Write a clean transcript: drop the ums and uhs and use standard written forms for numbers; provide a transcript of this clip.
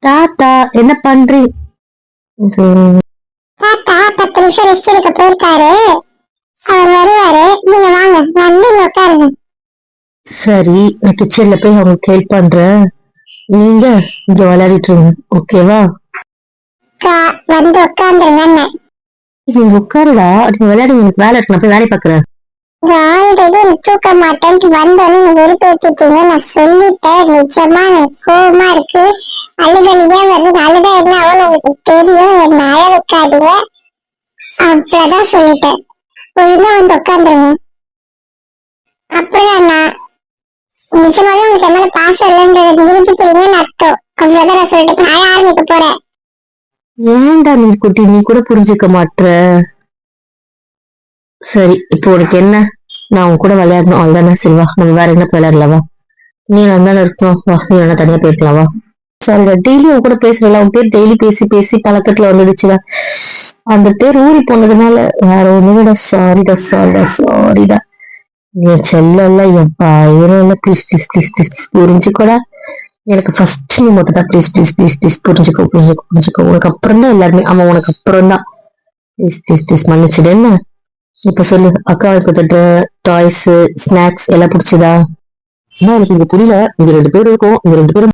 தாத்தா என்ன பண்றீங்க? தாத்தா 10 நிமிஷம் ரெஸ்ட் எடுக்க போயிருக்காரு. அவர் வருவாரு, நீங்க வாங்க வந்து உட்காருங்க. சரி, நான் கிச்சன்ல போய் அவங்களுக்கு ஹெல்ப் பண்றேன். நீங்க இங்க விளையாடிட்டு இருங்க, ஓகேவா? வந்து உட்காந்துருங்க. நீங்க உட்காருடா, நீங்க விளையாடுங்க, எனக்கு வேலை இருக்கு, நான் போய் வேலை பாக்குறேன். ஆல்ரெடி தூக்க மாட்டேன்ட்டு வந்தோன்னு வெறுப்பேற்றிட்டீங்க. நான் சொல்லிட்டேன், நிஜமா எனக்கு கோவமா இருக்கு. அழுதலியா வருது. அழுதா என்ன ஆகும் உங்களுக்கு தெரியும். என்ன அழ வைக்காதீங்க, அவ்வளவுதான் சொல்லிட்டேன். ஒழுங்கா வந்து உட்காந்துருங்க. அப்புறம் நான் நிஜமாவே உங்களுக்கு என்னால பாசம் இல்லைன்றது நிரூபிக்கிறீங்கன்னு அர்த்தம். அவ்வளவுதான் நான் சொல்லிட்டு நான் ஆரம்பிக்க போறேன். ஏன்டா நீ குட்டி, நீ கூட புரிஞ்சுக்க மாட்ற. சரி, இப்போ உனக்கு என்ன? நான் உன் கூட விளையாடணும், அவ்வளவுதானே? சரி வா, நம்ம வேற என்ன விளையாடலாவா? நீ நான் தானே இருக்கோம், வா, நீ வேணா தனியா பேசலாவா? சாரிடா, டெய்லி உன் கூட பேசுறல, உன் பேர் டெய்லி பேசி பேசி பழக்கத்துல வந்துடுச்சுடா. அந்த பேர் ஊறி போனதுனால வேற ஒண்ணுடா. சாரிடா சாரிடா சாரிடா. என் செல்லம் இல்ல, என் பயிரும் இல்ல. ப்ளீஸ் ப்ளீஸ் ப்ளீஸ் ப்ளீஸ் புரிஞ்சுக்கோடா. எனக்கு ஃபர்ஸ்ட் நீ மட்டும் தான். ப்ளீஸ் ப்ளீஸ் ப்ளீஸ் ப்ளீஸ் புரிஞ்சுக்கோ புரிஞ்சுக்கோ புரிஞ்சுக்கோ. உனக்கு அப்புறம் தான் எல்லாருமே. அவன் உனக்கு அப்புறம் தான். ப்ளீஸ் ப்ளீஸ் ப்ளீஸ் மன்னிச்சிடு என்ன. இப்ப சொல்லு, அக்காவுக்கு டாய்ஸ் ஸ்நாக்ஸ் எல்லாம் பிடிச்சதா? இன்னும் எனக்கு இங்க புரியல. இங்க 2 பேர் இருக்கும், இங்க 2 பேரும்